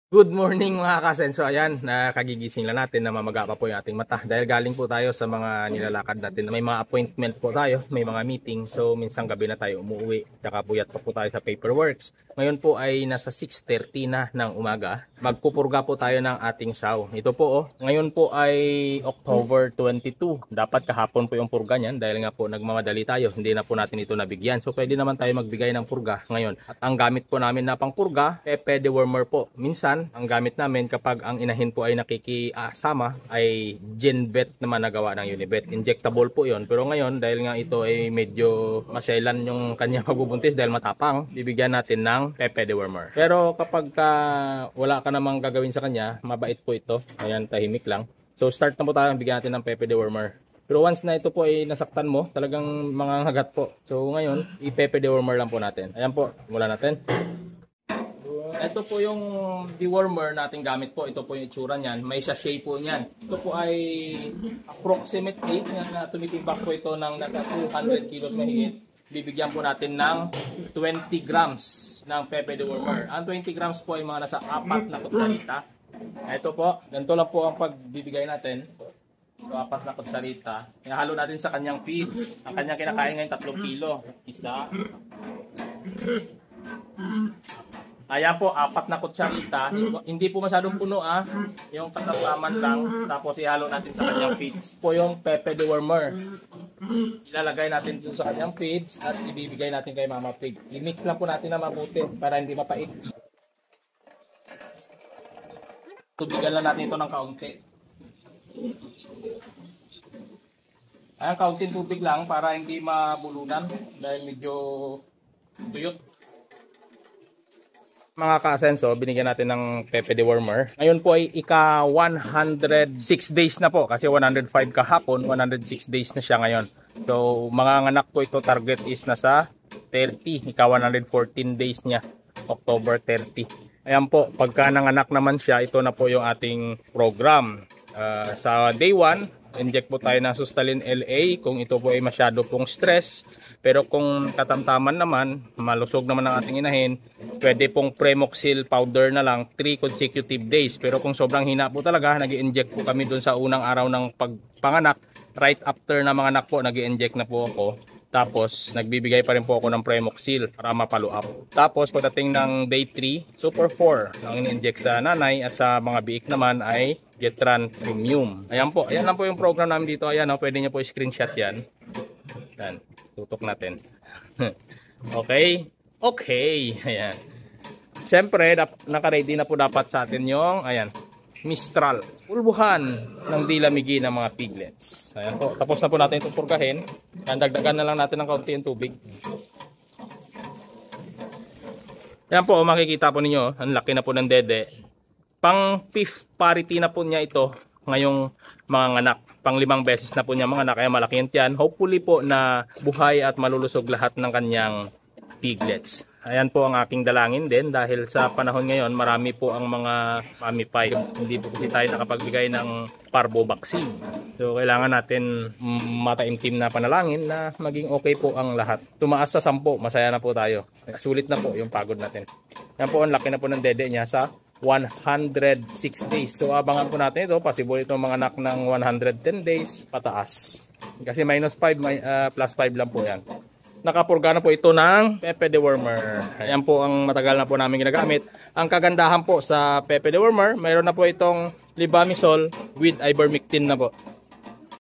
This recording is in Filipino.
Good morning mga kasenso. Ayan, nakagigising lang natin na mamaga pa po yung ating mata. Dahil galing po tayo sa mga nilalakad natin. May mga appointment po tayo, may mga meeting. So minsan gabi na tayo umuwi. Tsaka puyat pa po tayo sa paperworks. Ngayon po ay nasa 6:30 na ng umaga. Magpupurga po tayo ng ating saw. Ito po ngayon po ay October 22. Dapat kahapon po yung purga niyan dahil nga po nagmamadali tayo. Hindi na po natin ito nabigyan. So pwede naman tayo magbigay ng purga ngayon. At ang gamit po namin na pang purga, pepe dewormer po. Minsan ang gamit namin kapag ang inahin po ay nakikisama ay Genvet naman na gawa ng Unibet. Injectable po yon. Pero ngayon dahil nga ito ay medyo maselan yung kanya pagbubuntis dahil matapang, bibigyan natin ng pepe dewormer. Pero kapag wala ka namang gagawin sa kanya, mabait po ito. Ayan, tahimik lang. So start na po tayo, bigyan natin ng pepe dewormer. Pero once na ito po ay nasaktan mo, talagang mangangagat po. So ngayon, i-pepe dewormer lang po natin. Ayan po, simulan natin. Ito po yung dewormer nating gamit po. Ito po yung itsura niyan. May sachet po niyan. Ito po ay approximate weight na tumitimbang po ito ng nasa 200 kilos mahigit. Bibigyan po natin ng 20 grams ng pepe dewormer. Ang 20 grams po ay mga nasa 4 na kutsarita. Ito po, ganito lang po ang pagbibigay natin. So, 4 na kutsarita. Ihalo natin sa kanyang feeds. Ang kanyang kinakain ngayon 3 kilo. Isa. Ayan po, 4 na kutsarita. Hindi po masyadong puno yung katataman lang. Tapos ihalo natin sa kanyang feeds. Po yung pepe dewormer. Ilalagay natin dun sa kanyang feeds at ibibigay natin kay Mama Pig. I-mix lang po natin na mabuti para hindi mapait. Tubigan lang natin ito ng kaunti. Ayan, kaunting tubig lang para hindi mabulunan dahil medyo tuyot. Mga ka-asenso, binigyan natin ng pepe dewormer. Ngayon po ay ika 106 days na po kasi 105 kahapon, 106 days na siya ngayon. So mga anak po ito, target is nasa 30, ika 114 days niya, October 30. Ayan po, pagka nanganak naman siya, ito na po yung ating program. Sa day 1, inject po tayo ng Sustalin LA kung ito po ay masyado pong stress. Pero kung katamtaman naman, malusog naman ang ating inahin, pwede pong Premoxil powder na lang 3 consecutive days. Pero kung sobrang hina po talaga, nag-i-inject po kami dun sa unang araw ng pagpanganak. Right after na mga anak po, nag-i-inject na po ako. Tapos, nagbibigay pa rin po ako ng Premoxil para mapalo up. Tapos, pagdating ng day 3, Super 4 ang in-inject sa nanay at sa mga biik naman ay Getran Premium. Ayan po, ayan lang po yung program namin dito. Ayan, pwede nyo po i-screenshot yan. Yan, tutok natin. Okay? Okay. Ayan. Siyempre, naka-ready na po dapat sa atin yung, ayan, Mistral. Pulbuhan ng dilamigi ng mga piglets. Ayan po. Tapos na po natin itong purgahin. Dagdagan na lang natin ng kaunti yung tubig. Ayan po, makikita po ninyo, ang laki na po ng dede. Pang 5th parity na po niya ito ngayong mga anak. Pang 5 beses na po niya mga anak, kaya malaki yan. Hopefully po na buhay at malulusog lahat ng kanyang piglets. Ayan po ang aking dalangin din dahil sa panahon ngayon marami po ang mga mami pie. Hindi po kasi tayo nakapagbigay ng parvo vaccine. So kailangan natin mataimtim na panalangin na maging okay po ang lahat. Tumaas sa 10, masaya na po tayo. Sulit na po yung pagod natin. Ayan po, ang laki na po ng dede niya sa 106 days. So abangan po natin ito. Possible itong mga anak ng 110 days pataas. Kasi -5, +5 lang po yan. Nakapurga na po ito ng pepe dewormer. Ayan po ang matagal na po namin ginagamit. Ang kagandahan po sa pepe dewormer, mayroon na po itong Libamisol with ivermectin na po.